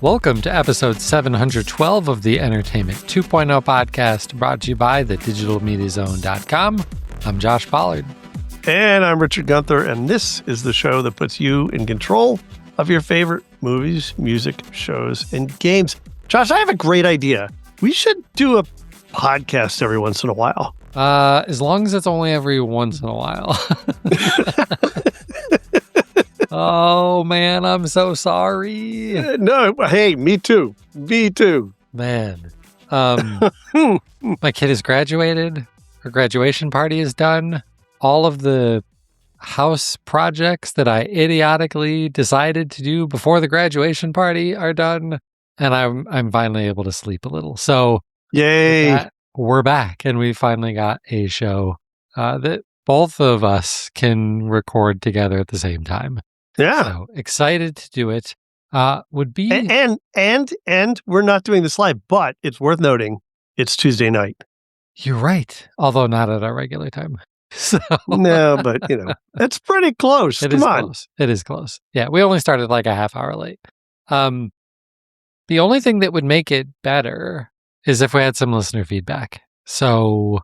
Welcome to episode 712 of the Entertainment 2.0 podcast, brought to you by thedigitalmediazone.com. I'm Josh Pollard. And I'm Richard Gunther, and this is the show that puts you in control of your favorite movies, music, shows, and games. Josh, I have a great idea. We should do a podcast every once in a while. As long as it's only every once in a while. Oh, man, I'm so sorry. No, hey, me too. Me too. Man. My kid has graduated. Her graduation party is done. All of the house projects that I idiotically decided to do before the graduation party are done. And I'm finally able to sleep a little. So yay. We're back, and we finally got a show that both of us can record together at the same time. Yeah. So excited to do it. Would be and we're not doing this live, but it's worth noting it's Tuesday night. You're right, although not at our regular time. So no, but it's pretty close. Come on. Close. It is close. Yeah, we only started like a half hour late. The only thing that would make it better is if we had some listener feedback. So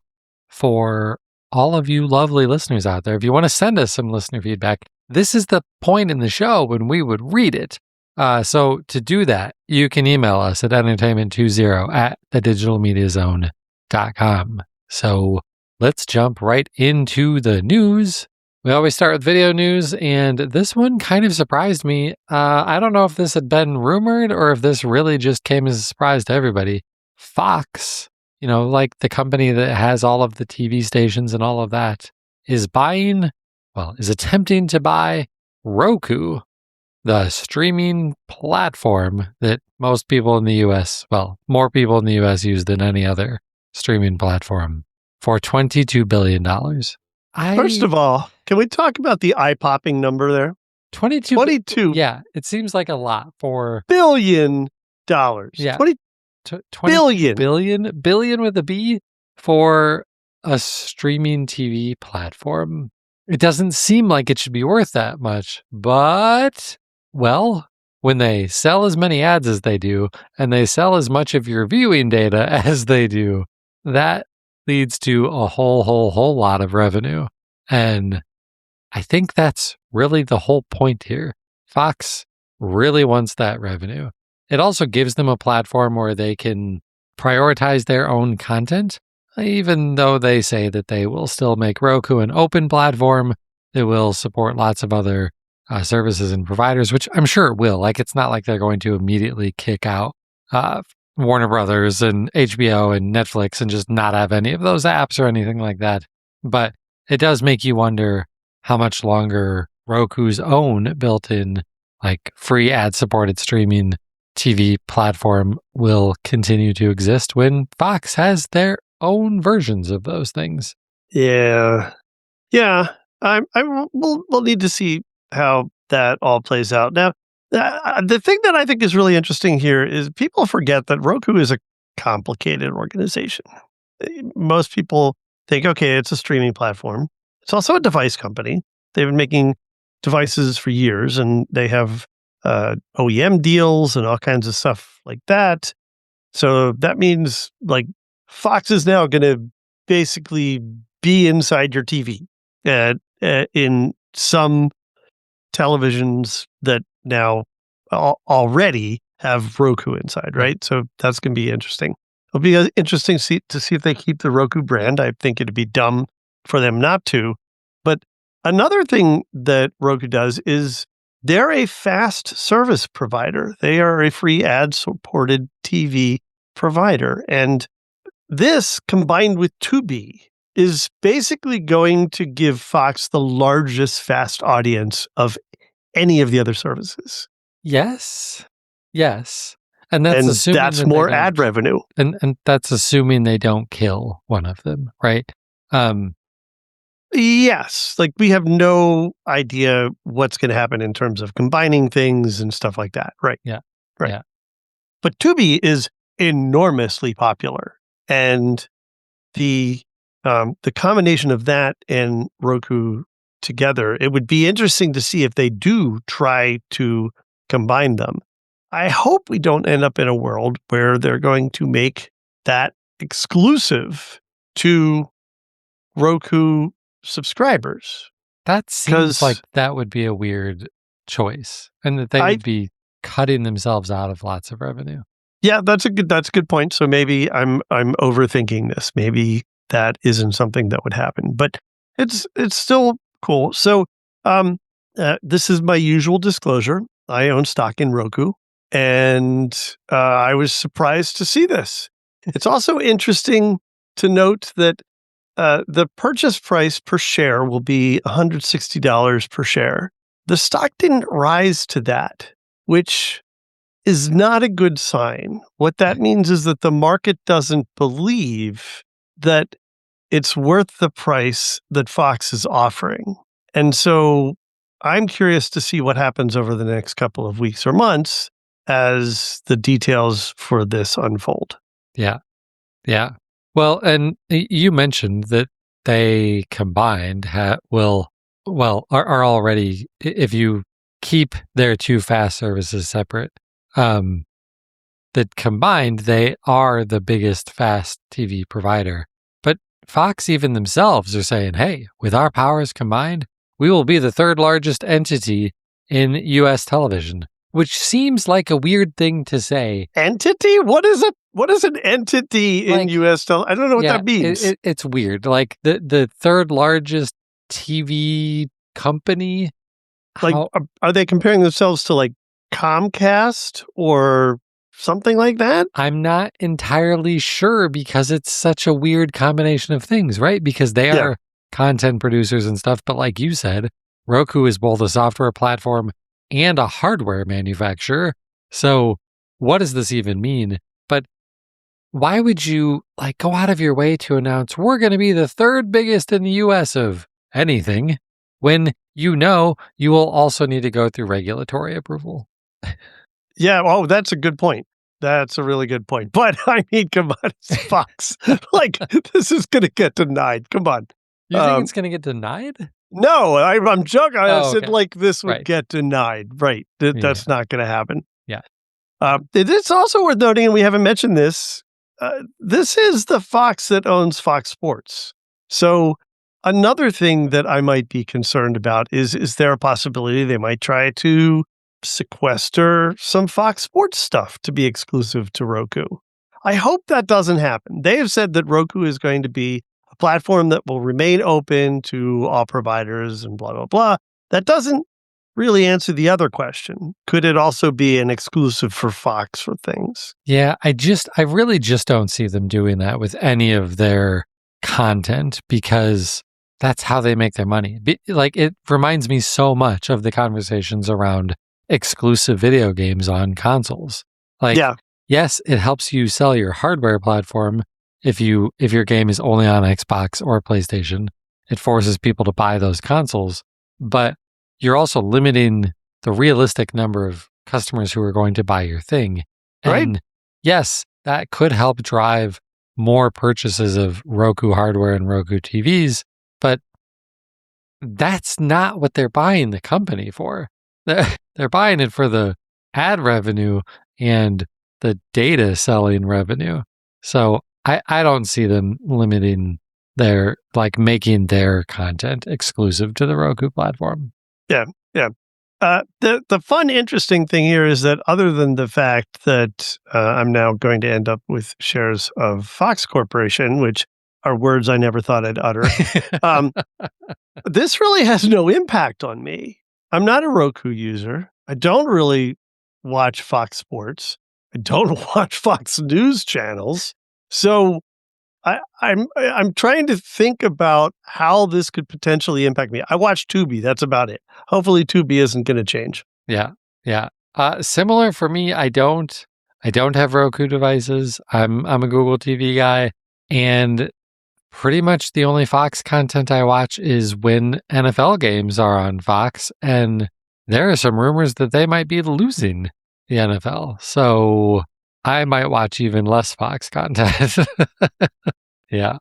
for all of you lovely listeners out there, if you want to send us some listener feedback, this is the point in the show when we would read it. So to do that, you can email us at entertainment20@thedigitalmediazone.com. So let's jump right into the news. We always start with video news, and this one kind of surprised me. I don't know if this had been rumored or if this really just came as a surprise to everybody. Fox, like the company that has all of the TV stations and all of that, is attempting to buy Roku, the streaming platform that most people in the U.S., more people in the U.S. use than any other streaming platform, for $22 billion. First of all, can we talk about the eye-popping number there? 22. Yeah, it seems like a lot for $billion. Yeah. 20 billion with a B for a streaming TV platform. It doesn't seem like it should be worth that much, but, when they sell as many ads as they do, and they sell as much of your viewing data as they do, that leads to a whole lot of revenue. And I think that's really the whole point here. Fox really wants that revenue. It also gives them a platform where they can prioritize their own content. Even though they say that they will still make Roku an open platform, it will support lots of other services and providers, which I'm sure it will. Like, it's not like they're going to immediately kick out Warner Brothers and HBO and Netflix and just not have any of those apps or anything like that. But it does make you wonder how much longer Roku's own built-in, free ad-supported streaming TV platform will continue to exist when Fox has their own versions of those things. Yeah. We'll need to see how that all plays out. Now, the thing that I think is really interesting here is people forget that Roku is a complicated organization. Most people think, okay, it's a streaming platform. It's also a device company. They've been making devices for years, and they have OEM deals and all kinds of stuff like that. So that means Fox is now going to basically be inside your TV in some televisions that now already have Roku inside, right? So that's going to be interesting. It'll be interesting to see if they keep the Roku brand. I think it'd be dumb for them not to. But another thing that Roku does is they're a fast service provider. They are a free ad-supported TV provider. And this, combined with Tubi, is basically going to give Fox the largest fast audience of any of the other services. Yes. And that's more ad revenue. And that's assuming they don't kill one of them, right? Yes. We have no idea what's going to happen in terms of combining things and stuff like that. Right. Yeah. Right. Yeah. But Tubi is enormously popular. And the combination of that and Roku together, it would be interesting to see if they do try to combine them. I hope we don't end up in a world where they're going to make that exclusive to Roku subscribers. That seems like 'Cause that would be a weird choice, and that they I would be cutting themselves out of lots of revenue. Yeah, that's a good point. So maybe I'm overthinking this. Maybe that isn't something that would happen, but it's still cool. So, this is my usual disclosure. I own stock in Roku, and I was surprised to see this. It's also interesting to note that the purchase price per share will be $160 per share. The stock didn't rise to that, which is not a good sign. What that means is that the market doesn't believe that it's worth the price that Fox is offering. And so I'm curious to see what happens over the next couple of weeks or months as the details for this unfold. Yeah. Yeah. Well, and you mentioned that they combined are already, if you keep their two fast services separate, um, that combined, they are the biggest fast TV provider. But Fox even themselves are saying, hey, with our powers combined, we will be the third largest entity in US television, which seems like a weird thing to say. Entity? What is it? What is an entity in US television? I don't know what that means. It's weird. Like the third largest TV company. Like, are they comparing themselves to like Comcast or something like that? I'm not entirely sure because it's such a weird combination of things, right? Because they are content producers and stuff. But like you said, Roku is both a software platform and a hardware manufacturer. So what does this even mean? But why would you like go out of your way to announce we're going to be the third biggest in the US of anything when you know you will also need to go through regulatory approval? Yeah. Oh, that's a good point. That's a really good point. But I mean, come on, it's Fox. Like, this is going to get denied. Come on. You think it's going to get denied? No, I'm joking. I said Okay. like this would Right. get denied. Right. That's not going to happen. Yeah. It's also worth noting, and we haven't mentioned this. This is the Fox that owns Fox Sports. So another thing that I might be concerned about is there a possibility they might try to sequester some Fox Sports stuff to be exclusive to Roku? I hope that doesn't happen. They have said that Roku is going to be a platform that will remain open to all providers and blah, blah, blah. That doesn't really answer the other question. Could it also be an exclusive for Fox for things? Yeah, I really just don't see them doing that with any of their content because that's how they make their money. Like it reminds me so much of the conversations around exclusive video games on consoles. Like, yes, it helps you sell your hardware platform if your game is only on Xbox or PlayStation. It forces people to buy those consoles, but you're also limiting the realistic number of customers who are going to buy your thing. And yes, that could help drive more purchases of Roku hardware and Roku TVs, but that's not what they're buying the company for. They're buying it for the ad revenue and the data selling revenue. So I don't see them limiting making their content exclusive to the Roku platform. Yeah. The fun, interesting thing here is that other than the fact that I'm now going to end up with shares of Fox Corporation, which are words I never thought I'd utter, this really has no impact on me. I'm not a Roku user. I don't really watch Fox Sports. I don't watch Fox News channels. So I'm trying to think about how this could potentially impact me. I watch Tubi. That's about it. Hopefully Tubi isn't going to change. Yeah. Similar for me. I don't have Roku devices. I'm a Google TV guy, and pretty much the only Fox content I watch is when NFL games are on Fox, and there are some rumors that they might be losing the NFL. So I might watch even less Fox content. Yeah.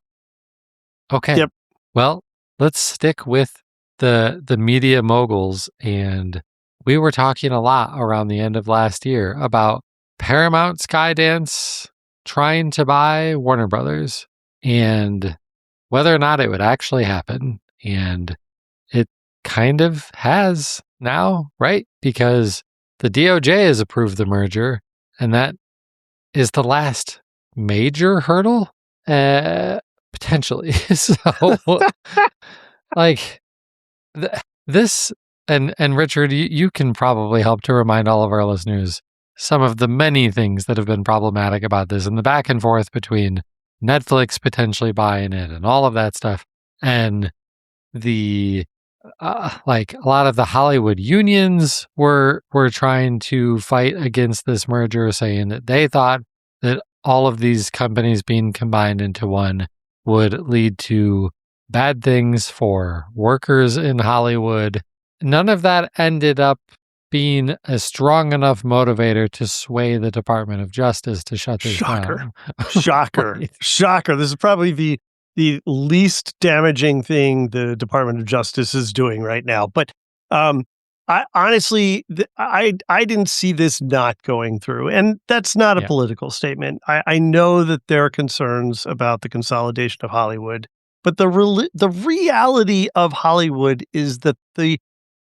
Okay. Yep. Well, let's stick with the media moguls and we were talking a lot around the end of last year about Paramount Skydance trying to buy Warner Brothers and whether or not it would actually happen. And it kind of has now, right? Because the DOJ has approved the merger, and that is the last major hurdle, potentially. So, like, this, and Richard, you can probably help to remind all of our listeners some of the many things that have been problematic about this and the back and forth between Netflix potentially buying it and all of that stuff, and the like a lot of the Hollywood unions were trying to fight against this merger, saying that they thought that all of these companies being combined into one would lead to bad things for workers in Hollywood. None of that ended up being a strong enough motivator to sway the Department of Justice to shut this down. Shocker. Right. Shocker. This is probably the least damaging thing the Department of Justice is doing right now. But I honestly, I didn't see this not going through, and that's not a Yeah. political statement. I know that there are concerns about the consolidation of Hollywood, but the reality of Hollywood is that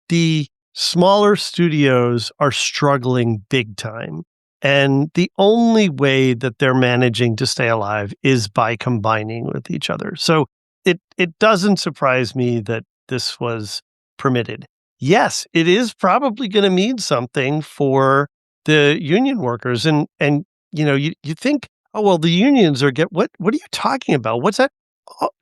the smaller studios are struggling big time. And the only way that they're managing to stay alive is by combining with each other. So it doesn't surprise me that this was permitted. Yes, it is probably going to mean something for the union workers. And you think, oh well, the unions are what are you talking about? What's that?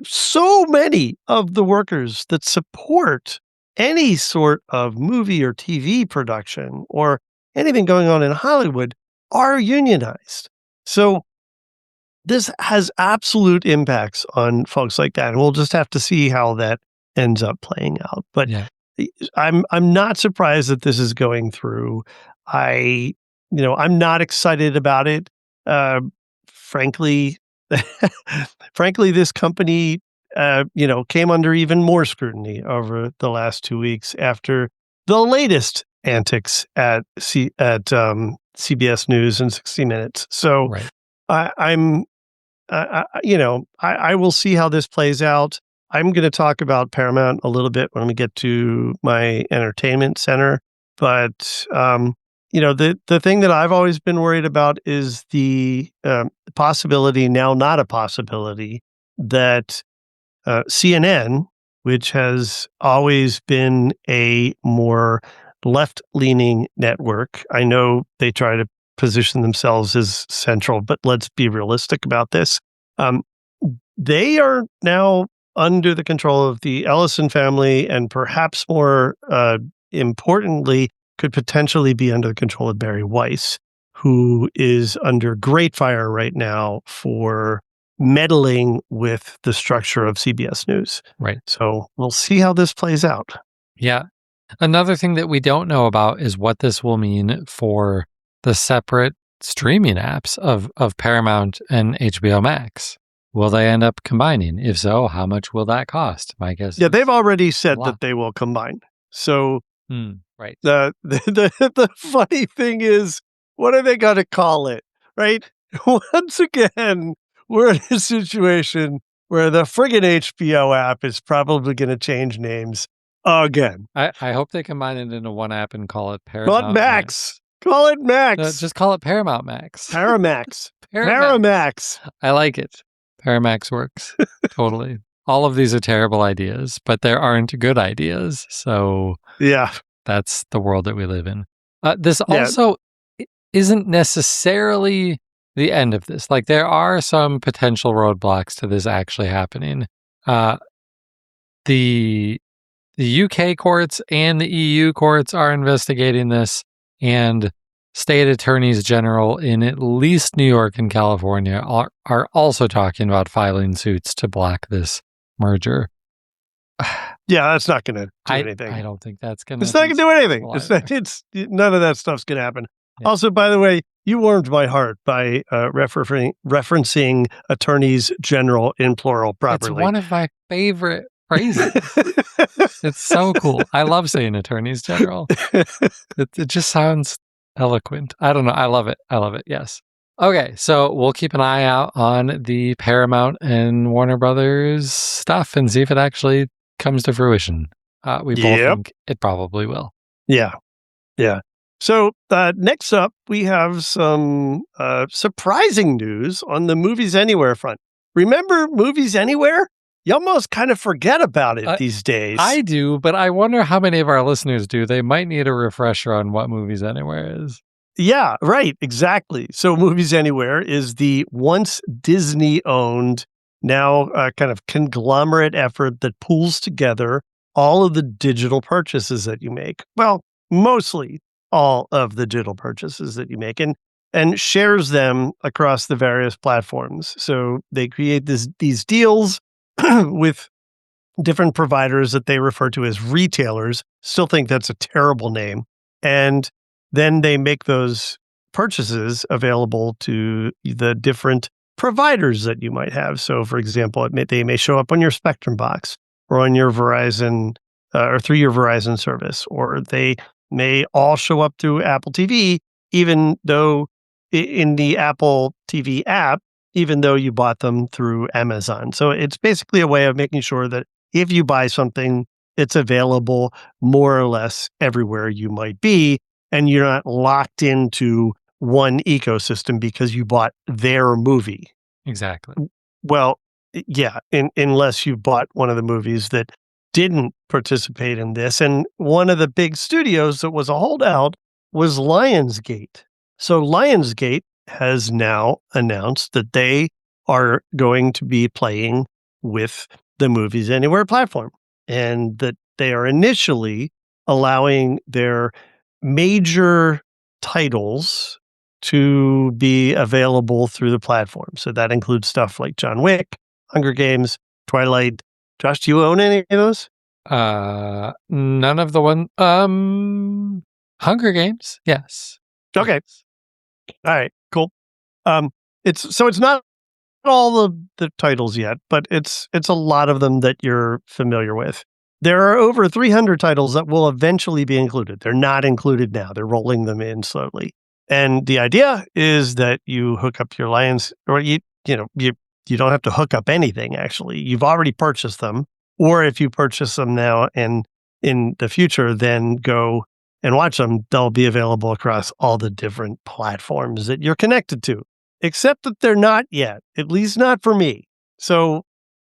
So many of the workers that support any sort of movie or TV production or anything going on in Hollywood are unionized. So this has absolute impacts on folks like that. And we'll just have to see how that ends up playing out. But Yeah. I'm not surprised that this is going through. I'm not excited about it. Frankly, frankly, this company came under even more scrutiny over the last 2 weeks after the latest antics at CBS News and 60 Minutes. So Right. I will see how this plays out. I'm going to talk about Paramount a little bit when we get to my entertainment center, but the thing that I've always been worried about is the possibility, now not a possibility, that CNN, which has always been a more left-leaning network. I know they try to position themselves as central, but let's be realistic about this. They are now under the control of the Ellison family, and perhaps more importantly, could potentially be under the control of Barry Weiss, who is under great fire right now for meddling with the structure of CBS News. Right. So we'll see how this plays out. Yeah. Another thing that we don't know about is what this will mean for the separate streaming apps of Paramount and HBO Max. Will they end up combining? If so, how much will that cost? My guess. Yeah, they've already said that they will combine. So right. The funny thing is, what are they going to call it? Right? Once again, we're in a situation where the friggin' HBO app is probably going to change names again. I hope they combine it into one app and call it Paramount Max. Call it Max. No, just call it Paramount Max. Paramax. Paramax. I like it. Paramax works. Totally. All of these are terrible ideas, but there aren't good ideas. So yeah, that's the world that we live in. This also isn't necessarily the end of this. Like, there are some potential roadblocks to this actually happening. The UK courts and the EU courts are investigating this, and state attorneys general in at least New York and California are also talking about filing suits to block this merger. Yeah, that's not going to do anything. I don't think that's going to. It's not going to do anything. It's none of that stuff's going to happen. Yeah. Also, by the way, you warmed my heart by referencing attorneys general in plural properly. It's one of my favorite Crazy. It's so cool. I love saying attorneys general. It just sounds eloquent. I don't know. I love it. I love it. Yes. Okay, so we'll keep an eye out on the Paramount and Warner Brothers stuff and see if it actually comes to fruition. We both think it probably will. Yeah. Yeah. So next up, we have some surprising news on the Movies Anywhere front. Remember Movies Anywhere? You almost kind of forget about it these days. I do, but I wonder how many of our listeners do. They might need a refresher on what Movies Anywhere is. Yeah, right. Exactly. So Movies Anywhere is the once Disney-owned, now kind of conglomerate effort that pulls together all of the digital purchases that you make. Well, mostly all of the digital purchases that you make and shares them across the various platforms. So they create these deals with different providers that they refer to as retailers. Still think that's a terrible name. And then they make those purchases available to the different providers that you might have. So, for example, they may show up on your Spectrum box or on your Verizon or through your Verizon service, or they may all show up through Apple TV, even though in the Apple TV app, even though you bought them through Amazon. So it's basically a way of making sure that if you buy something, it's available more or less everywhere you might be, and you're not locked into one ecosystem because you bought their movie. Exactly. Well, yeah, unless you bought one of the movies that didn't participate in this. And one of the big studios that was a holdout was Lionsgate. So Lionsgate has now announced that they are going to be playing with the Movies Anywhere platform, and that they are initially allowing their major titles to be available through the platform. So that includes stuff like John Wick, Hunger Games, Twilight. Josh, do you own any of those? None of the one. Hunger Games, yes. Okay. All right, cool. It's not all the titles yet, but it's a lot of them that you're familiar with. There are over 300 titles that will eventually be included. They're not included now. They're rolling them in slowly. And the idea is that you hook up your Lions, or you don't have to hook up anything, actually. You've already purchased them. Or if you purchase them now and in the future, then go and watch them. They'll be available across all the different platforms that you're connected to, except that they're not yet, at least not for me. So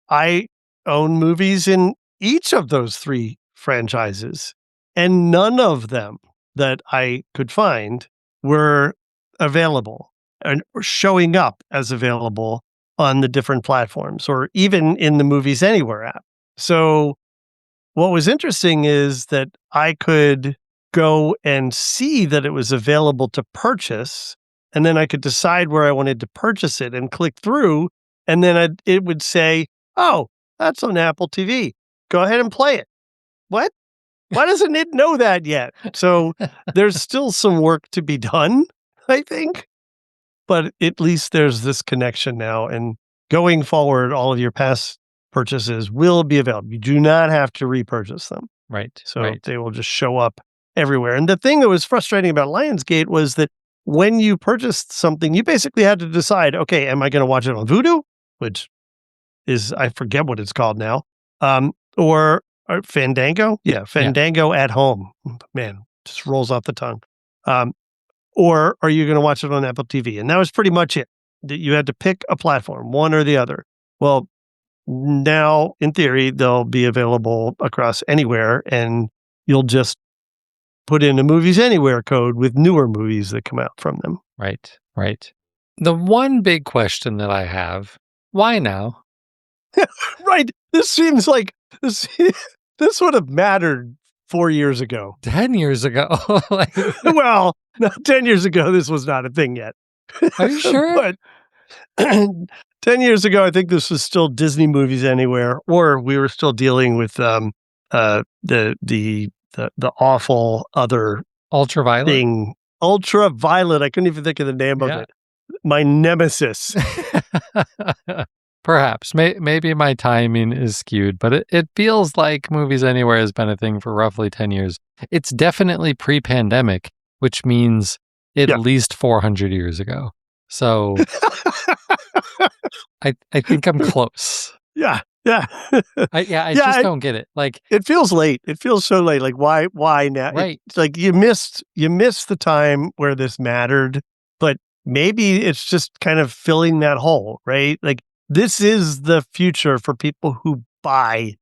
I own movies in each of those three franchises, and none of them that I could find were available and showing up as available on the different platforms or even in the Movies Anywhere app. So what was interesting is that I could go and see that it was available to purchase, and then I could decide where I wanted to purchase it and click through, and then it would say, oh, that's on Apple TV. Go ahead and play it. What? Why doesn't it know that yet? So there's still some work to be done, I think. But at least there's this connection now. And going forward, all of your past purchases will be available. You do not have to repurchase them. Right. So they will just show up everywhere. And the thing that was frustrating about Lionsgate was that when you purchased something, you basically had to decide, okay, am I going to watch it on Vudu, which is, I forget what it's called now, or Fandango? Yeah, Fandango at home. Man, just rolls off the tongue. Or are you going to watch it on Apple TV? And that was pretty much it. You had to pick a platform, one or the other. Well, now, in theory, they'll be available across anywhere, and you'll just put in a Movies Anywhere code with newer movies that come out from them. Right, right. The one big question that I have, why now? Right. This seems like this would have mattered 4 years ago. 10 years ago. Well, no, 10 years ago, this was not a thing yet. Are you sure? But 10 years ago, I think this was still Disney Movies Anywhere, or we were still dealing with the awful other Ultraviolet thing. Ultraviolet. I couldn't even think of the name of it. My nemesis. Perhaps. Maybe my timing is skewed, but it feels like Movies Anywhere has been a thing for roughly 10 years. It's definitely pre-pandemic, which means at Yeah. least 400 years ago. So I think I'm close. Yeah. Yeah. I Yeah, just don't get it. Like, it feels late. It feels so late. Like, why now? right. It's like you missed the time where this mattered, but maybe it's just kind of filling that hole, right? Like, this is the future for people who buy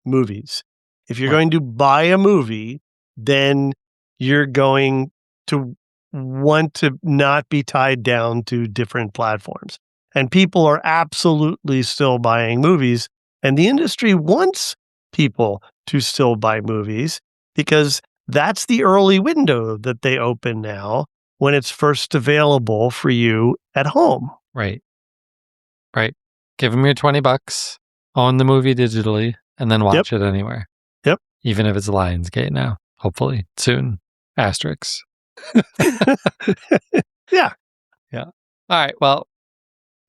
movies. If you're Right. going to buy a movie, then you're going to want to not be tied down to different platforms. And people are absolutely still buying movies. And the industry wants people to still buy movies because that's the early window that they open now when it's first available for you at home. Right. Right. Give them your $20, own the movie digitally, and then watch it anywhere. Yep. Even if it's Lionsgate now, hopefully soon. Asterisks. Yeah. Yeah. All right. Well,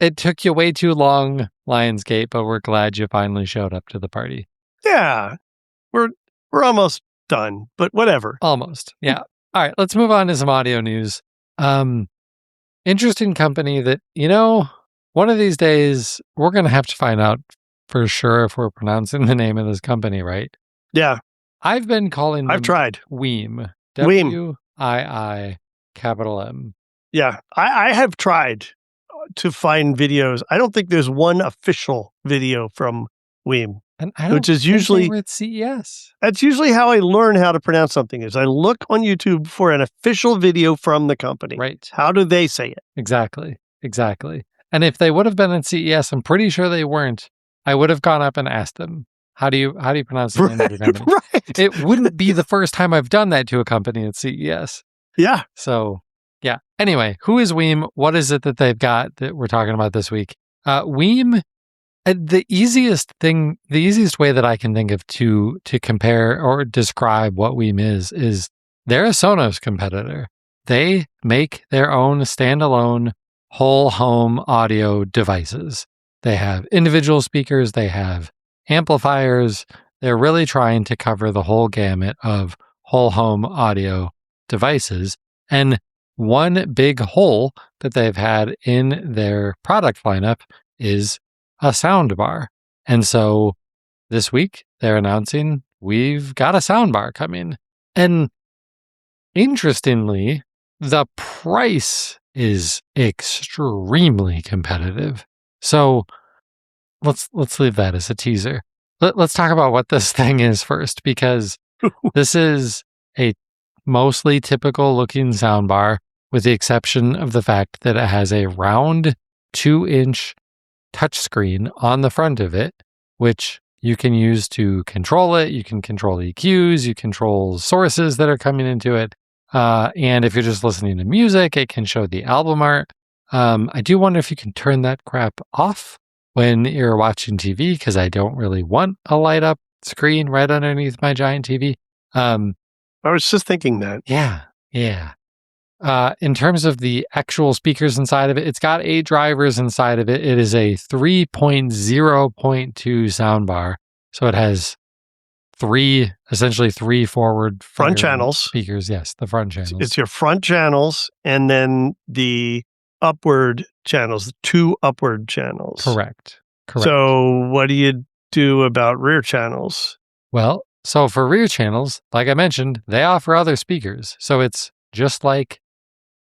it took you way too long, Lionsgate, but we're glad you finally showed up to the party. Yeah. We're almost done, but whatever. Almost. Yeah. All right. Let's move on to some audio news. Interesting company that, one of these days we're going to have to find out for sure if we're pronouncing the name of this company right. Yeah. I've been calling them I've tried. Weem. Weem. WII capital M. Yeah. I have tried to find videos. I don't think there's one official video from Weem. And I don't which is think usually they were at CES. That's usually how I learn how to pronounce something is I look on YouTube for an official video from the company. Right. How do they say it? Exactly. And if they would have been at CES, I'm pretty sure they weren't. I would have gone up and asked them, how do you pronounce the name of your company? Right. It wouldn't be the first time I've done that to a company at CES. Yeah. So, yeah. Anyway, who is Weem? What is it that they've got that we're talking about this week? Weem, the easiest way that I can think of to compare or describe what Weem is they're a Sonos competitor. They make their own standalone whole home audio devices. They have individual speakers, they have amplifiers. They're really trying to cover the whole gamut of whole home audio devices. And one big hole that they've had in their product lineup is a soundbar. And so this week they're announcing we've got a soundbar coming. And interestingly, the price is extremely competitive. So let's leave that as a teaser. Let's talk about what this thing is first, because this is a mostly typical looking soundbar, with the exception of the fact that it has a round 2-inch touchscreen on the front of it, which you can use to control it. You can control EQs, you control sources that are coming into it. And if you're just listening to music, it can show the album art. I do wonder if you can turn that crap off when you're watching TV, because I don't really want a light up screen right underneath my giant TV. I was just thinking that. Yeah. In terms of the actual speakers inside of it, it's got 8 drivers inside of it. It is a 3.0.2 soundbar. So it has essentially three forward front channels speakers. Yes, the front channels. It's your front channels and then the upward channels, 2 upward channels. Correct. So what do you do about rear channels? Well, so for rear channels, like I mentioned, they offer other speakers. So it's just like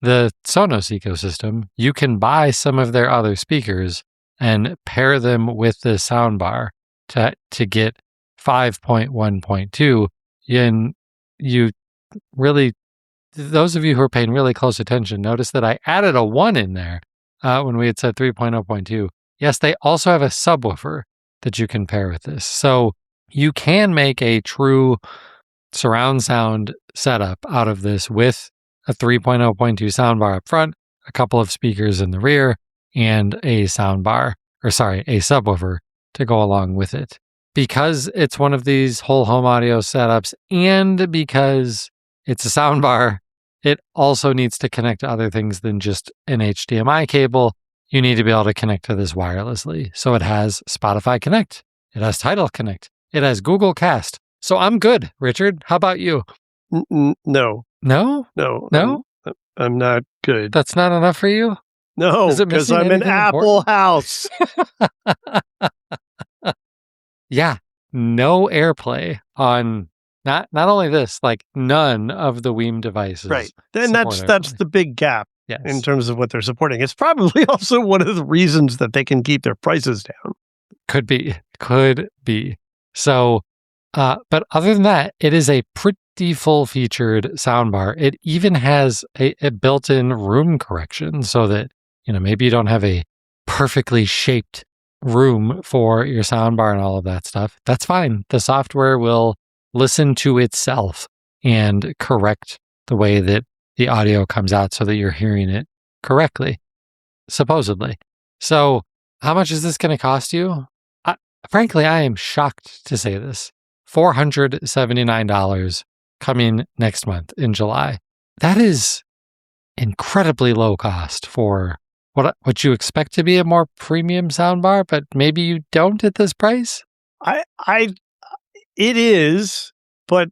the Sonos ecosystem. You can buy some of their other speakers and pair them with the soundbar to get 5.1.2. And you really, those of you who are paying really close attention, notice that I added a 1 in there when we had said 3.0.2. Yes, they also have a subwoofer that you can pair with this. So you can make a true surround sound setup out of this with a 3.0.2 soundbar up front, a couple of speakers in the rear, and a subwoofer to go along with it. Because it's one of these whole home audio setups, and because it's a soundbar, it also needs to connect to other things than just an HDMI cable. you need to be able to connect to this wirelessly. So it has Spotify Connect. It has Tidal Connect. It has Google Cast. So I'm good, Richard. How about you? No. No? No. No? I'm not good. That's not enough for you? No, Is it because missing I'm an anything Apple important? house. Yeah. No AirPlay on not only this, like none of the Weem devices. Right. And support that's AirPlay. the big gap Yes. in terms of what they're supporting. It's probably also one of the reasons that they can keep their prices down. Could be. So, but other than that, it is a pretty full-featured soundbar. It even has a built-in room correction so that, maybe you don't have a perfectly shaped room for your soundbar and all of that stuff. That's fine. The software will listen to itself and correct the way that the audio comes out so that you're hearing it correctly, supposedly. So, how much is this going to cost you? Frankly, I am shocked to say this. $479 coming next month in July. That is incredibly low cost for what you expect to be a more premium soundbar, but maybe you don't at this price? It is, but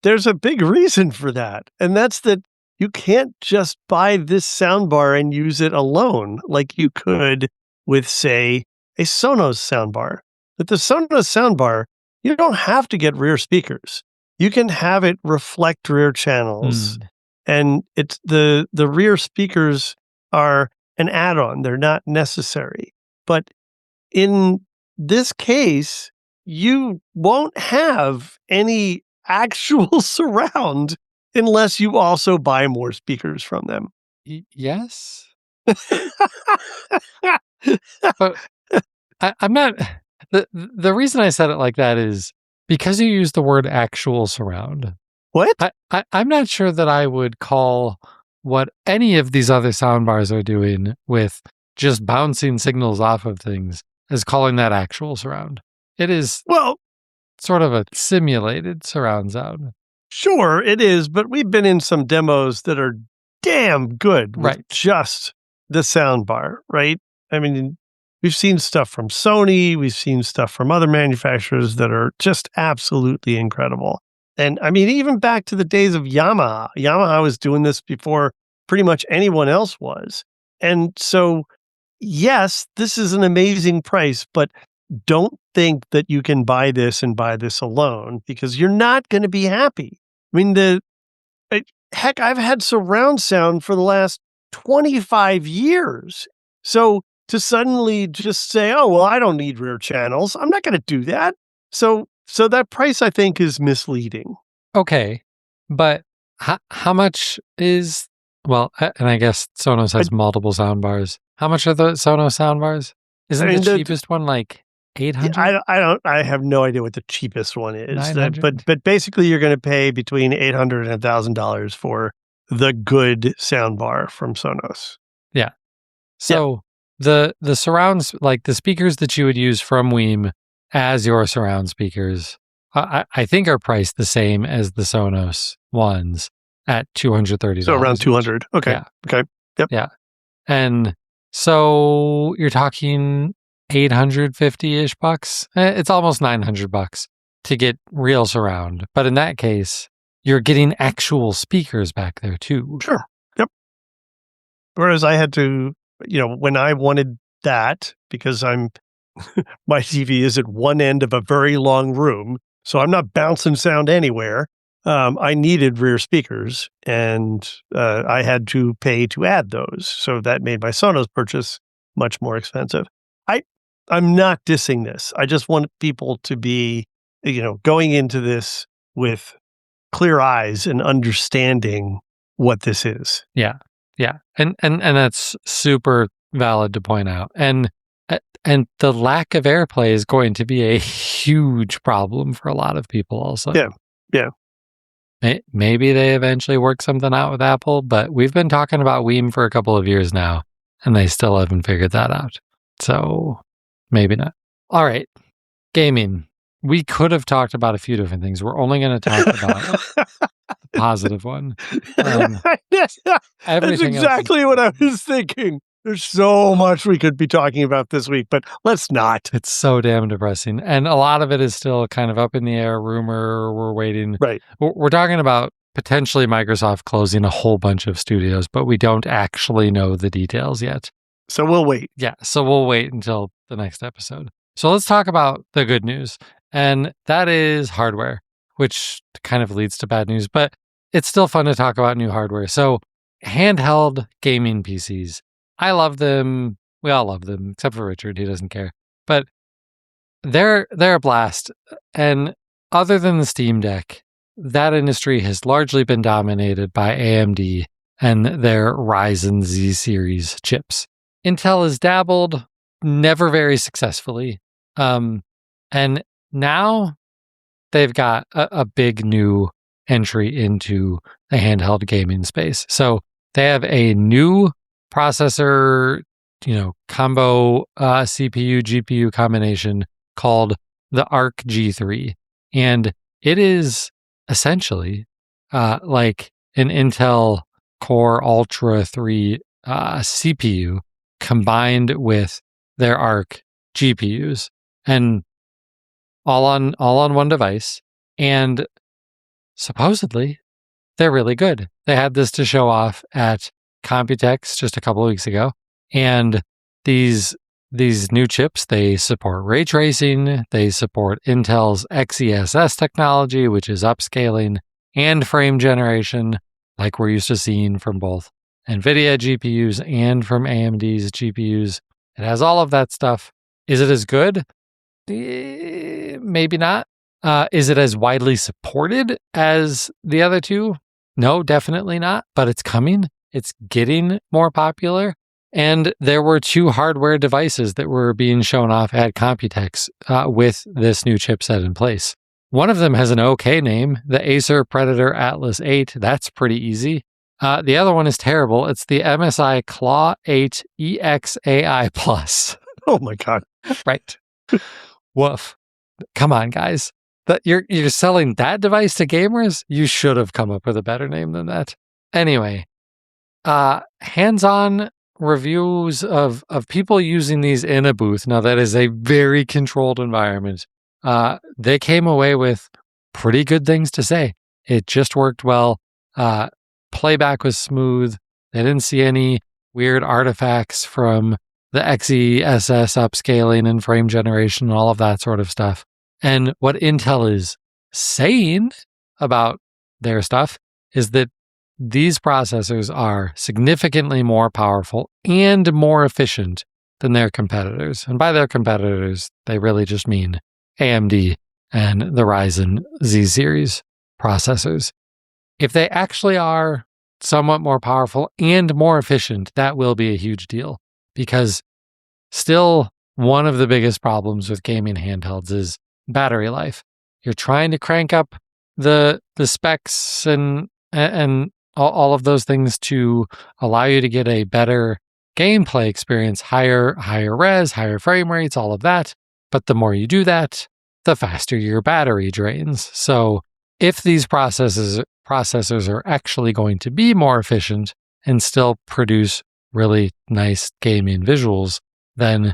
there's a big reason for that. And that's that you can't just buy this soundbar and use it alone like you could with, say, a Sonos soundbar. With the Sonos soundbar, you don't have to get rear speakers. You can have it reflect rear channels. And it's the rear speakers are an add-on. They're not necessary. But in this case, you won't have any actual surround unless you also buy more speakers from them. Yes. But I'm not. The reason I said it like that is because you use the word actual surround. What? I'm not sure that I would call what any of these other soundbars are doing with just bouncing signals off of things as calling that actual surround. It is sort of a simulated surround sound. Sure, it is, but we've been in some demos that are damn good with just the soundbar, right? I mean, we've seen stuff from Sony, we've seen stuff from other manufacturers that are just absolutely incredible. And I mean, even back to the days of Yamaha. Yamaha was doing this before pretty much anyone else was. And so, yes, this is an amazing price, but don't think that you can buy this and buy this alone because you're not going to be happy. I mean, heck, I've had surround sound for the last 25 years. So to suddenly just say, oh, well, I don't need rear channels, I'm not going to do that. So that price, I think, is misleading. Okay. But how much is, and I guess Sonos has multiple soundbars. How much are the Sonos soundbars? Isn't the cheapest one like 800? I have no idea what the cheapest one is. 900? But basically you're going to pay between $800 and $1,000 for the good soundbar from Sonos. Yeah. So the surrounds, like the speakers that you would use from Weem as your surround speakers, I think are priced the same as the Sonos ones at $230. So around 200. Okay. Yeah. Okay. Yep. Yeah. And so you're talking 850-ish bucks. It's almost $900 to get real surround. But in that case, you're getting actual speakers back there too. Sure. Yep. Whereas I had to, when I wanted that, because my TV is at one end of a very long room, so I'm not bouncing sound anywhere. I needed rear speakers, and I had to pay to add those. So that made my Sonos purchase much more expensive. I'm not dissing this. I just want people to be, going into this with clear eyes and understanding what this is. Yeah. Yeah. And that's super valid to point out. And the lack of AirPlay is going to be a huge problem for a lot of people also. Yeah. Yeah. Maybe they eventually work something out with Apple, but we've been talking about Weem for a couple of years now, and they still haven't figured that out. So maybe not. All right. Gaming. We could have talked about a few different things. We're only going to talk about the positive one. That's exactly what I was thinking. There's so much we could be talking about this week, but let's not. It's so damn depressing. And a lot of it is still kind of up in the air, rumor, we're waiting. Right. We're talking about potentially Microsoft closing a whole bunch of studios, but we don't actually know the details yet. So we'll wait. Yeah, so we'll wait until the next episode. So let's talk about the good news, and that is hardware, which kind of leads to bad news, but it's still fun to talk about new hardware. So handheld gaming PCs. I love them. We all love them, except for Richard. He doesn't care. But they're a blast. And other than the Steam Deck, that industry has largely been dominated by AMD and their Ryzen Z series chips. Intel has dabbled, never very successfully. And now they've got a big new entry into the handheld gaming space. So they have a new processor, combo CPU, GPU combination called the Arc G3. And it is essentially like an Intel Core Ultra 3 CPU combined with their Arc GPUs, and all on one device. And supposedly they're really good. They had this to show off at Computex just a couple of weeks ago. And these new chips, they support ray tracing, they support Intel's XeSS technology, which is upscaling, and frame generation, like we're used to seeing from both NVIDIA GPUs and from AMD's GPUs. It has all of that stuff. Is it as good? Maybe not. Is it as widely supported as the other two? No, definitely not, but it's coming. It's getting more popular. And there were two hardware devices that were being shown off at Computex with this new chipset in place. One of them has an okay name, the Acer Predator Atlas 8. That's pretty easy. The other one is terrible. It's the MSI Claw 8 EXAI Plus. Oh my God. Right. Woof. Come on, guys. You're selling that device to gamers? You should have come up with a better name than that. Anyway, hands-on reviews of people using these in a booth. Now, that is a very controlled environment. They came away with pretty good things to say. It just worked well. Playback was smooth. They didn't see any weird artifacts from the XeSS upscaling and frame generation and all of that sort of stuff. And what Intel is saying about their stuff is that these processors are significantly more powerful and more efficient than their competitors. And by their competitors, they really just mean AMD and the Ryzen Z series processors. If they actually are somewhat more powerful and more efficient, that will be a huge deal, because still one of the biggest problems with gaming handhelds is battery life. You're trying to crank up the specs and all of those things to allow you to get a better gameplay experience, higher res, higher frame rates, all of that. But the more you do that, the faster your battery drains. So if these processors are actually going to be more efficient and still produce really nice gaming visuals, then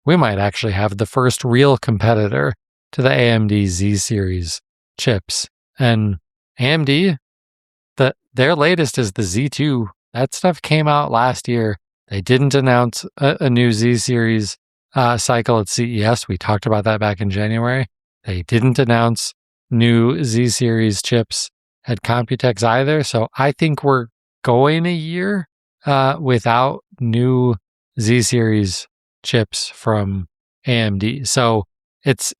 we might actually have the first real competitor to the AMD Z series chips. And AMD, their latest is the Z2. That stuff came out last year. They didn't announce a new Z series cycle at CES. We talked about that back in January. They didn't announce new Z series chips at Computex either. So I think we're going a year without new Z series chips from AMD. So it's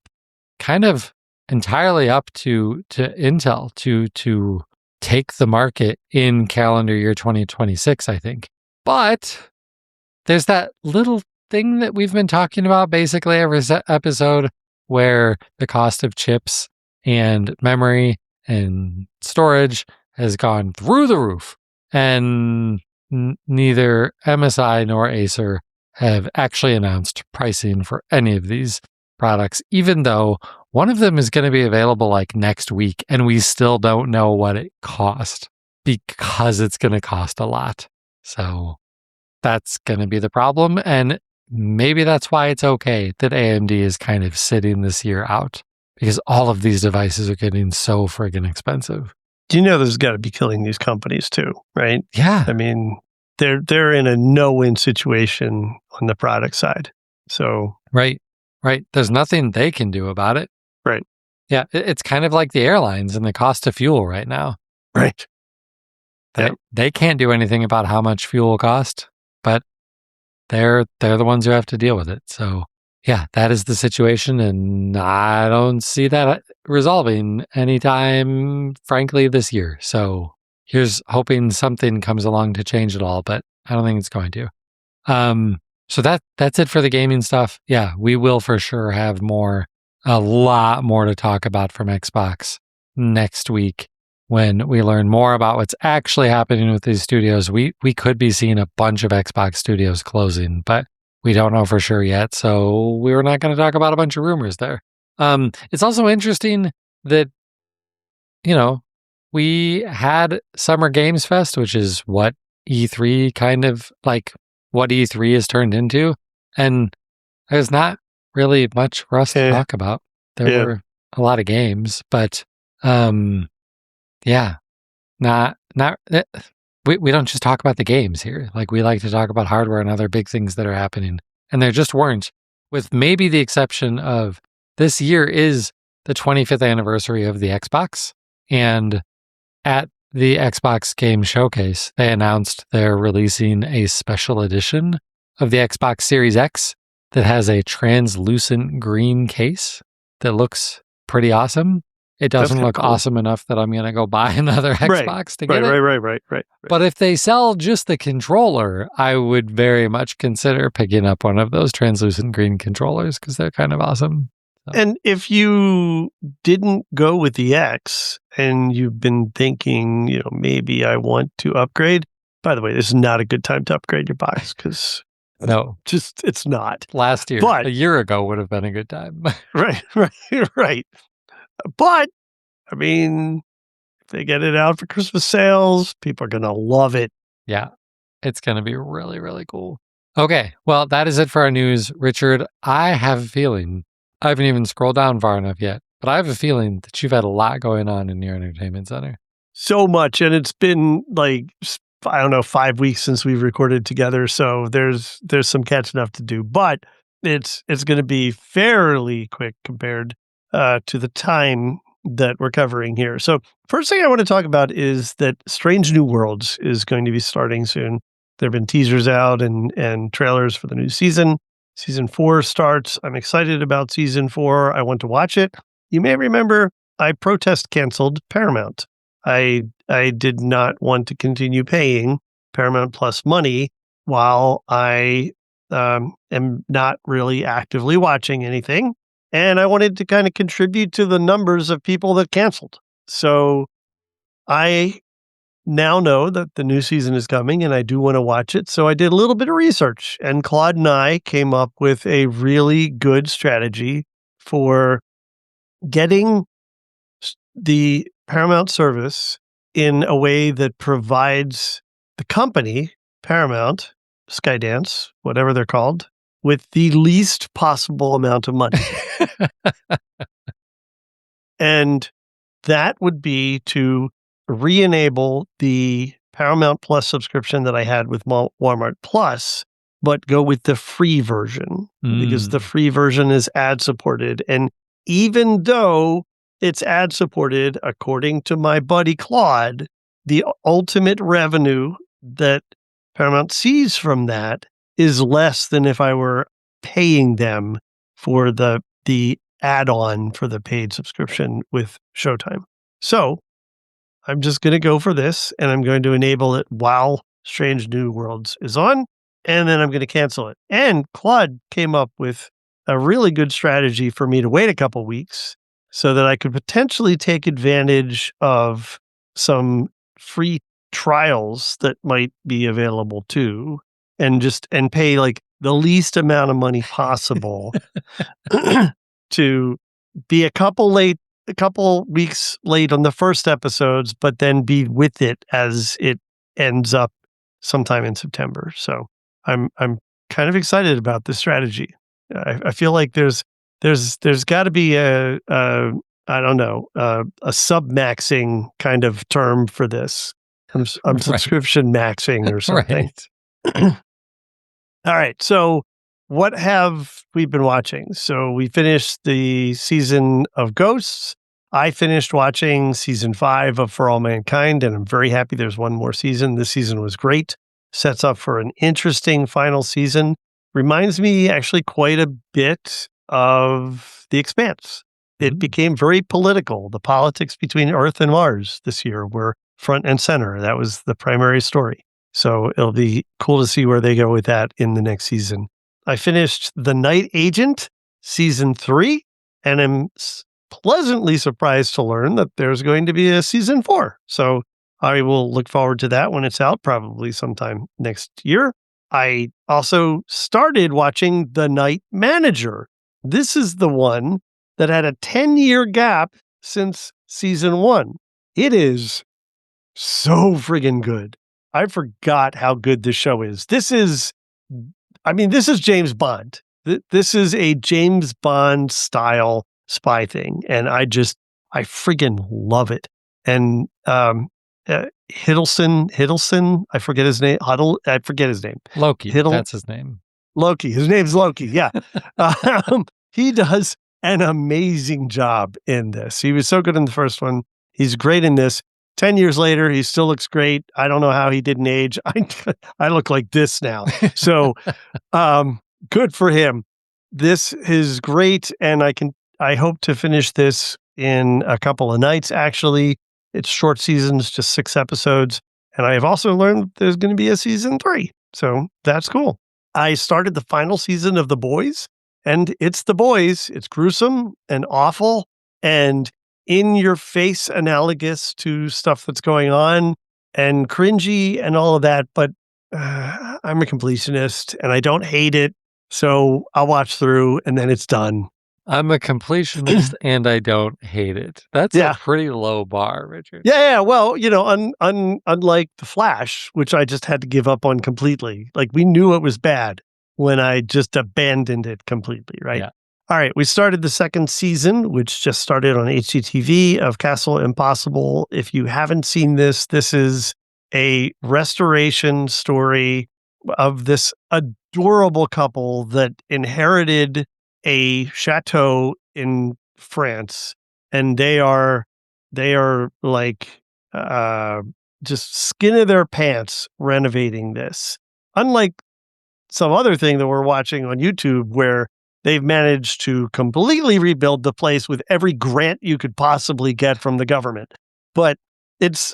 kind of entirely up to Intel to take the market in calendar year 2026, I think. But there's that little thing that we've been talking about basically every episode, where the cost of chips and memory and storage has gone through the roof. And neither MSI nor Acer have actually announced pricing for any of these products, even though one of them is going to be available like next week, and we still don't know what it cost, because it's going to cost a lot. So that's going to be the problem. And maybe that's why it's okay that AMD is kind of sitting this year out, because all of these devices are getting so friggin' expensive. You know, there's got to be killing these companies too, right? Yeah. I mean, they're in a no-win situation on the product side. So Right. There's nothing they can do about it. Right. Yeah. It's kind of like the airlines and the cost of fuel right now. Right. They can't do anything about how much fuel cost, but they're the ones who have to deal with it. So yeah, that is the situation, and I don't see that resolving anytime, frankly, this year. So here's hoping something comes along to change it all, but I don't think it's going to. So that's it for the gaming stuff. Yeah, we will for sure have a lot more to talk about from Xbox next week when we learn more about what's actually happening with these studios. We could be seeing a bunch of Xbox studios closing, but we don't know for sure yet. So we're not going to talk about a bunch of rumors there. It's also interesting that, we had Summer Games Fest, which is what E3 kind of like what E3 has turned into. And there's not really much for us to talk about. There were a lot of games, but yeah, we don't just talk about the games here. Like, we like to talk about hardware and other big things that are happening. And there just weren't, with maybe the exception of this year is the 25th anniversary of the Xbox. And at the Xbox Game Showcase, they announced they're releasing a special edition of the Xbox Series X that has a translucent green case that looks pretty awesome. It doesn't look awesome enough that I'm going to go buy another Xbox to get it. Right. But if they sell just the controller, I would very much consider picking up one of those translucent green controllers because they're kind of awesome. So. And if you didn't go with the X and you've been thinking, maybe I want to upgrade, by the way, this is not a good time to upgrade your box because no, it's not. Last year, a year ago would have been a good time. Right. But, I mean, if they get it out for Christmas sales, people are going to love it. Yeah, it's going to be really, really cool. Okay, well, that is it for our news. Richard, I have a feeling, I haven't even scrolled down far enough yet, but I have a feeling that you've had a lot going on in your entertainment center. So much, and it's been like, I don't know, 5 weeks since we've recorded together, so there's some catching up to do, but it's going to be fairly quick compared to the time that we're covering here. So first thing I want to talk about is that Strange New Worlds is going to be starting soon. There have been teasers out and trailers for the new season. Season 4 starts. I'm excited about season 4. I want to watch it. You may remember I protest canceled Paramount. I did not want to continue paying Paramount Plus money while I am not really actively watching anything. And I wanted to kind of contribute to the numbers of people that canceled. So I now know that the new season is coming and I do want to watch it. So I did a little bit of research, and Claude and I came up with a really good strategy for getting the Paramount service in a way that provides the company, Paramount, Skydance, whatever they're called, with the least possible amount of money. And that would be to re-enable the Paramount Plus subscription that I had with Walmart Plus, but go with the free version because the free version is ad supported. And even though it's ad supported, according to my buddy Claude, the ultimate revenue that Paramount sees from that is less than if I were paying them for the add-on for the paid subscription with Showtime. So I'm just going to go for this, and I'm going to enable it while Strange New Worlds is on, and then I'm going to cancel it. And Claude came up with a really good strategy for me to wait a couple weeks so that I could potentially take advantage of some free trials that might be available too, and pay like the least amount of money possible to be a couple weeks late on the first episodes, but then be with it as it ends up sometime in September. So I'm kind of excited about this strategy. I feel like there's got to be a I don't know a sub maxing kind of term for this. I'm Right. subscription maxing or something. Right. All right. So, what have we been watching? So, we finished the season of Ghosts. I finished watching season 5 of For All Mankind, and I'm very happy there's one more season. This season was great. Sets up for an interesting final season. Reminds me actually quite a bit of The Expanse. It became very political. The politics between Earth and Mars this year were front and center. That was the primary story. So it'll be cool to see where they go with that in the next season. I finished The Night Agent season 3, and am pleasantly surprised to learn that there's going to be a season 4. So I will look forward to that when it's out, probably sometime next year. I also started watching The Night Manager. This is the one that had a 10-year gap since season 1. It is so friggin' good. I forgot how good this show is. This is James Bond. This is a James Bond style spy thing, and I friggin' love it. And Hiddleston, I forget his name. I forget his name. Loki, that's his name. Loki. His name's Loki. Yeah. He does an amazing job in this. He was so good in the first one. He's great in this. 10 years later, he still looks great. I don't know how he didn't age. I look like this now. So, good for him. This is great. And I hope to finish this in a couple of nights. Actually, it's short seasons, just 6 episodes. And I have also learned there's going to be a season 3. So that's cool. I started the final season of The Boys, and it's The Boys. It's gruesome and awful and in your face, analogous to stuff that's going on and cringy and all of that. But I'm a completionist and I don't hate it. So I'll watch through and then it's done. I'm a completionist and I don't hate it. That's a pretty low bar, Richard. Yeah. Well, unlike The Flash, which I just had to give up on completely. Like, we knew it was bad when I just abandoned it completely, right? Yeah. All right, we started the second season, which just started on HGTV, of Castle Impossible. If you haven't seen this, this is a restoration story of this adorable couple that inherited a chateau in France, and they are like just skin of their pants renovating this. Unlike some other thing that we're watching on YouTube where they've managed to completely rebuild the place with every grant you could possibly get from the government. But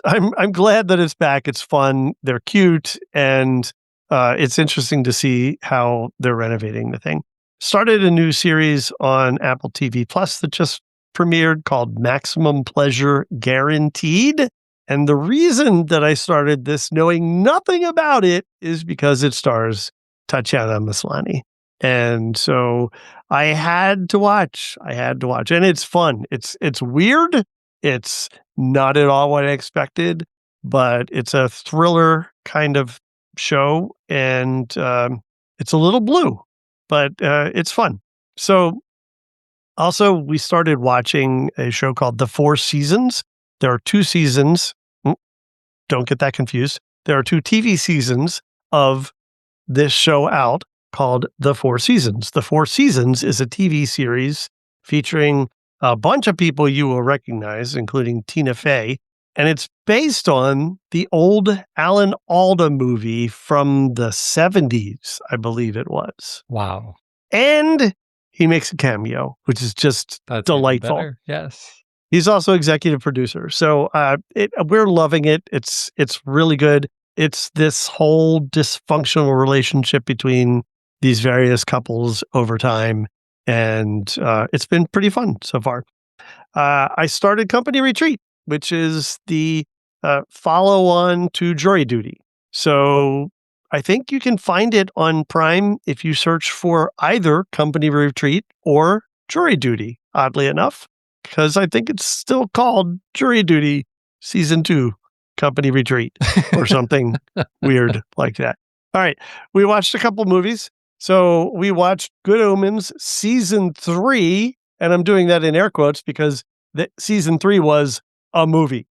I'm glad that it's back. It's fun. They're cute. And it's interesting to see how they're renovating the thing. Started a new series on Apple TV Plus that just premiered called Maximum Pleasure Guaranteed. And the reason that I started this knowing nothing about it is because it stars Tatiana Maslany. And so I had to watch, and it's fun. It's weird. It's not at all what I expected, but it's a thriller kind of show, and it's a little blue, but it's fun. So also we started watching a show called The Four Seasons. There are 2 seasons. Don't get that confused. There are 2 TV seasons of this show out called The Four Seasons. The Four Seasons is a TV series featuring a bunch of people you will recognize, including Tina Fey, and it's based on the old Alan Alda movie from the 70s, I believe it was. Wow. And he makes a cameo, which is just delightful. Yes. He's also executive producer. So we're loving it. It's really good. It's this whole dysfunctional relationship between these various couples over time. And it's been pretty fun so far. I started Company Retreat, which is the follow-on to Jury Duty. So I think you can find it on Prime if you search for either Company Retreat or Jury Duty, oddly enough, because I think it's still called Jury Duty Season 2 Company Retreat or something weird like that. All right. We watched a couple movies. So we watched Good Omens season 3, and I'm doing that in air quotes because season 3 was a movie.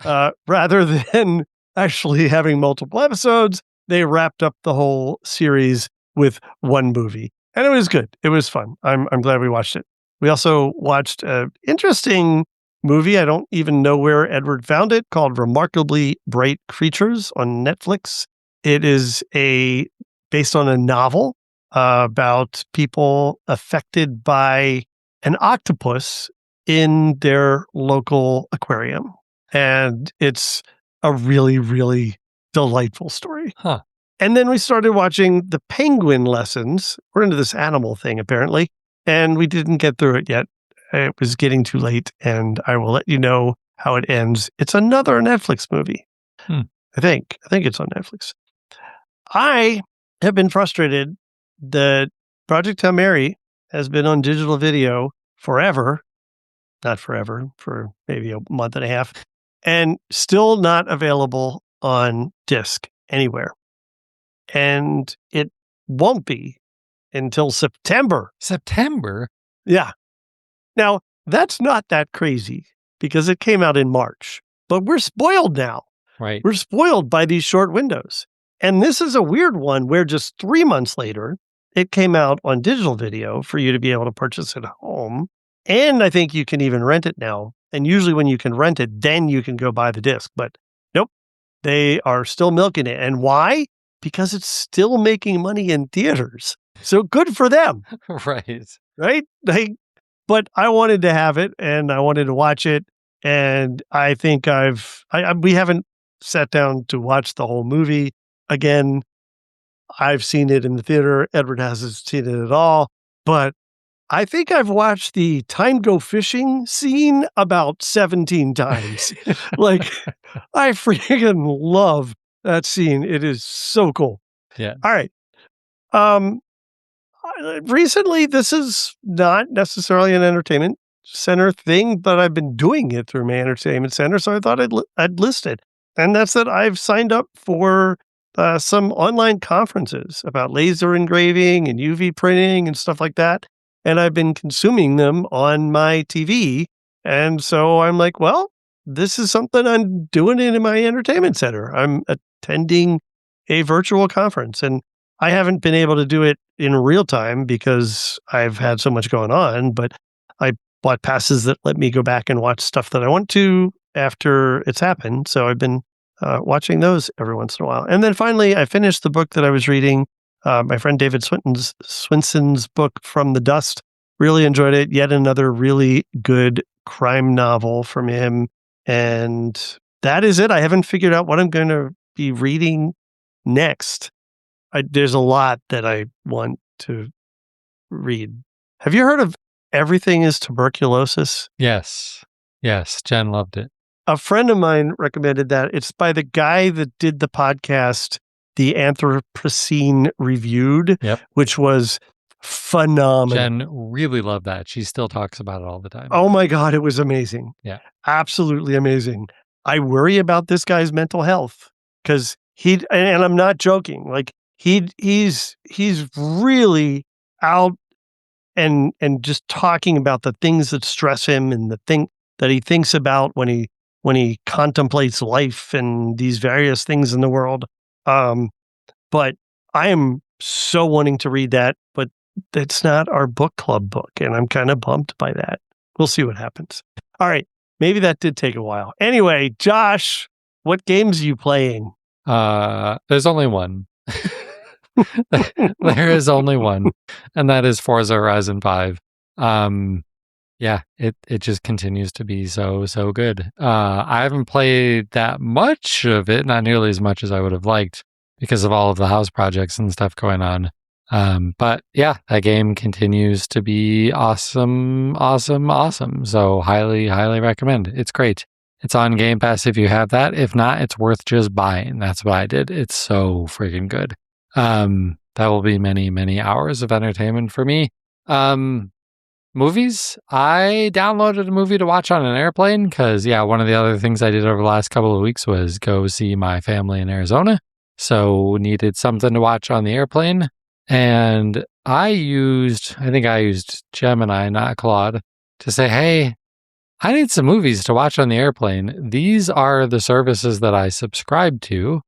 Rather than actually having multiple episodes, they wrapped up the whole series with one movie. And it was good. It was fun. I'm glad we watched it. We also watched an interesting movie. I don't even know where Edward found it, called Remarkably Bright Creatures on Netflix. It is based on a novel about people affected by an octopus in their local aquarium. And it's a really, really delightful story. Huh. And then we started watching the penguin lessons. We're into this animal thing, apparently, and we didn't get through it yet. It was getting too late, and I will let you know how it ends. It's another Netflix movie. I think it's on Netflix. I have been frustrated that Project Hail Mary has been on digital video forever. Not forever, for maybe a month and a half, and still not available on disc anywhere. And it won't be until September. September? Yeah. Now, that's not that crazy because it came out in March, but we're spoiled now. Right. We're spoiled by these short windows. And this is a weird one where just 3 months later, it came out on digital video for you to be able to purchase at home. And I think you can even rent it now. And usually when you can rent it, then you can go buy the disc. But nope, they are still milking it. And why? Because it's still making money in theaters. So good for them. Right. Right? But I wanted to have it and I wanted to watch it. And I think we haven't sat down to watch the whole movie. Again, I've seen it in the theater. Edward hasn't seen it at all. But I think I've watched the time go fishing scene about 17 times. Like, I freaking love that scene. It is so cool. Yeah. All right. Recently, this is not necessarily an entertainment center thing, but I've been doing it through my entertainment center. So I thought I'd list it. And that's that I've signed up for some online conferences about laser engraving and UV printing and stuff like that. And I've been consuming them on my TV. And so I'm like, well, this is something I'm doing in my entertainment center. I'm attending a virtual conference and I haven't been able to do it in real time because I've had so much going on, but I bought passes that let me go back and watch stuff that I want to after it's happened. So I've been watching those every once in a while. And then finally, I finished the book that I was reading, my friend David Swinson's book, From the Dust. Really enjoyed it. Yet another really good crime novel from him. And that is it. I haven't figured out what I'm going to be reading next. There's a lot that I want to read. Have you heard of Everything is Tuberculosis? Yes. Jen loved it. A friend of mine recommended that. It's by the guy that did the podcast, The Anthropocene Reviewed, which was phenomenal. Jen really loved that. She still talks about it all the time. Oh my God, it was amazing. Yeah. Absolutely amazing. I worry about this guy's mental health because and I'm not joking, like he's really out and just talking about the things that stress him and the thing that he thinks about when he contemplates life and these various things in the world. But I am so wanting to read that, but it's not our book club book, and I'm kind of bummed by that. We'll see what happens. All right. Maybe that did take a while. Anyway, Josh, what games are you playing? There's only one. There is only one, and that is Forza Horizon 5. Yeah, it just continues to be so good. I haven't played that much of it, not nearly as much as I would have liked because of all of the house projects and stuff going on. But yeah, that game continues to be awesome. So highly recommend. It's great. It's on Game Pass if you have that. If not, it's worth just buying. That's what I did. It's so freaking good. That will be many hours of entertainment for me. Movies. I downloaded a movie to watch on an airplane because, one of the other things I did over the last couple of weeks was go see my family in Arizona. so needed something to watch on the airplane. And I think I used Gemini, not Claude, to say, hey, I need some movies to watch on the airplane. These are the services that I subscribe to.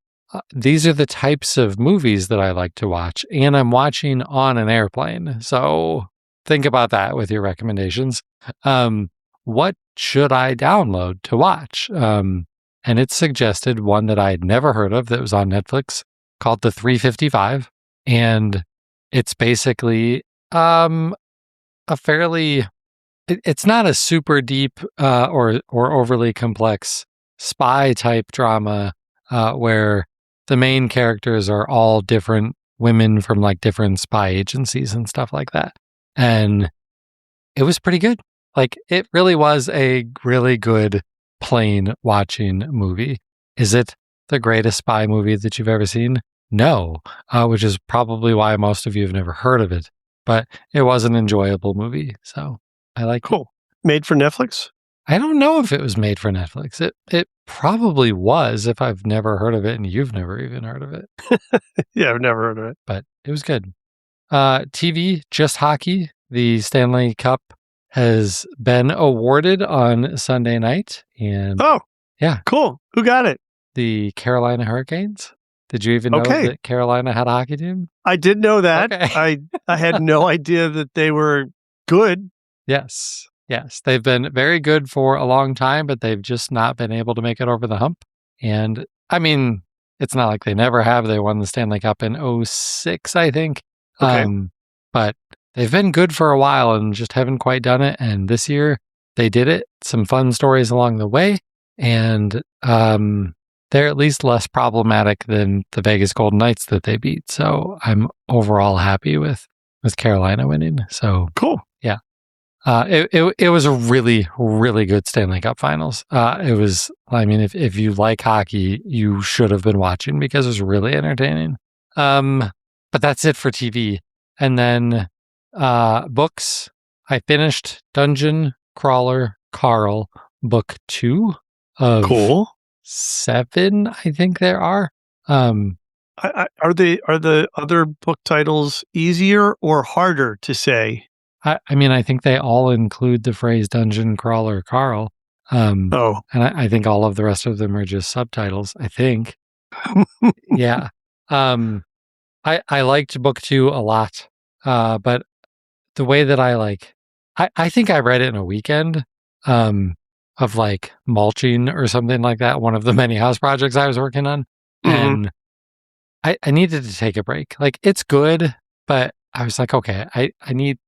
These are the types of movies that I like to watch, and I'm watching on an airplane. So think about that with your recommendations. What should I download to watch? And it suggested one that I had never heard of that was on Netflix called The 355. And it's basically a fairly... It's not a super deep or overly complex spy type drama where the main characters are all different women from like different spy agencies and stuff like that. And it was pretty good. Like, it really was a really good plane watching movie. Is it the greatest spy movie that you've ever seen? No, which is probably why most of you have never heard of it. But it was an enjoyable movie, so I like it. Cool. Made for Netflix? I don't know if it was made for Netflix. It probably was if I've never heard of it and you've never even heard of it. Yeah, I've never heard of it. But it was good. TV, just hockey. The Stanley Cup has been awarded on Sunday night. And yeah. Cool. Who got it? The Carolina Hurricanes. Did you even know that Carolina had a hockey team? I did know that. Okay. I had no idea that they were good. Yes. They've been very good for a long time, but they've just not been able to make it over the hump. And I mean, it's not like they never have. They won the Stanley Cup in 2006, I think. Okay. But they've been good for a while and just haven't quite done it. And this year they did it. Some fun stories along the way. And they're at least less problematic than the Vegas Golden Knights that they beat. So I'm overall happy with Carolina winning. So cool. Yeah. It was a really, really good Stanley Cup Finals. It was, I mean, if you like hockey, you should have been watching because it was really entertaining. But that's it for TV. And then books. I finished Dungeon Crawler Carl book 2 of 7, I think there are. Are the other book titles easier or harder to say? I mean, I think they all include the phrase Dungeon Crawler Carl. And I think all of the rest of them are just subtitles, I think. Yeah. I liked book 2 a lot. But the way that I think I read it in a weekend of like mulching or something like that, one of the many house projects I was working on. Mm-hmm. And I needed to take a break. Like, it's good, but I was like, okay, I need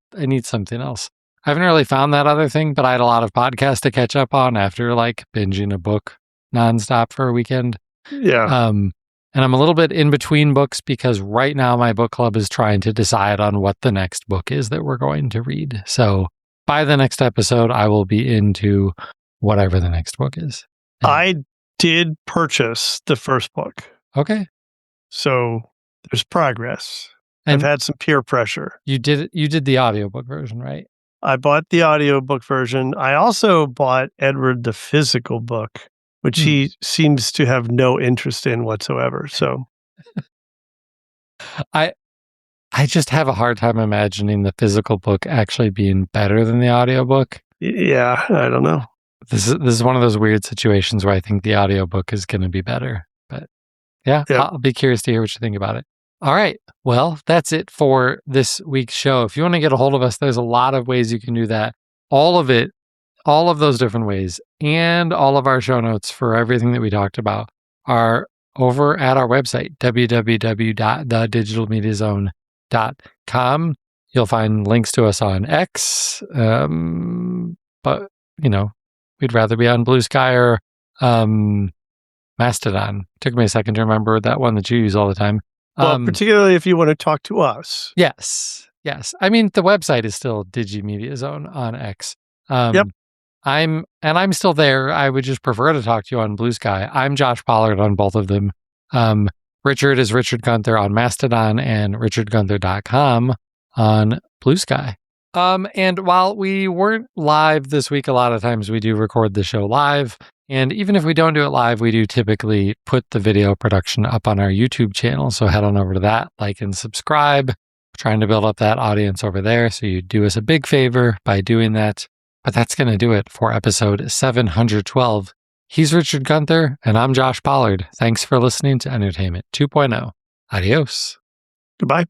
something else. I haven't really found that other thing, but I had a lot of podcasts to catch up on after like binging a book nonstop for a weekend. Yeah. And I'm a little bit in between books because right now my book club is trying to decide on what the next book is that we're going to read. So by the next episode, I will be into whatever the next book is. I did purchase the first book. Okay. So there's progress. And I've had some peer pressure. You did the audiobook version, right? I bought the audiobook version. I also bought Edward the physical book, which he seems to have no interest in whatsoever. So I just have a hard time imagining the physical book actually being better than the audiobook. Yeah, I don't know. This is one of those weird situations where I think the audiobook is going to be better. But yeah, I'll be curious to hear what you think about it. All right. Well, that's it for this week's show. If you want to get a hold of us, there's a lot of ways you can do that. All of those different ways, and all of our show notes for everything that we talked about are over at our website, www.thedigitalmediazone.com. You'll find links to us on X, but, we'd rather be on Blue Sky or Mastodon. Took me a second to remember that one that you use all the time. Well, particularly if you want to talk to us. Yes. I mean, the website is still DigiMediaZone on X. Yep. I'm still there. I would just prefer to talk to you on Blue Sky. I'm Josh Pollard on both of them. Richard is Richard Gunther on Mastodon and richardgunther.com on Blue Sky. And while we weren't live this week, a lot of times we do record the show live. And even if we don't do it live, we do typically put the video production up on our YouTube channel. So head on over to that, like and subscribe. We're trying to build up that audience over there. So you do us a big favor by doing that. But that's going to do it for episode 712. He's Richard Gunther, and I'm Josh Pollard. Thanks for listening to Entertainment 2.0. Adios. Goodbye.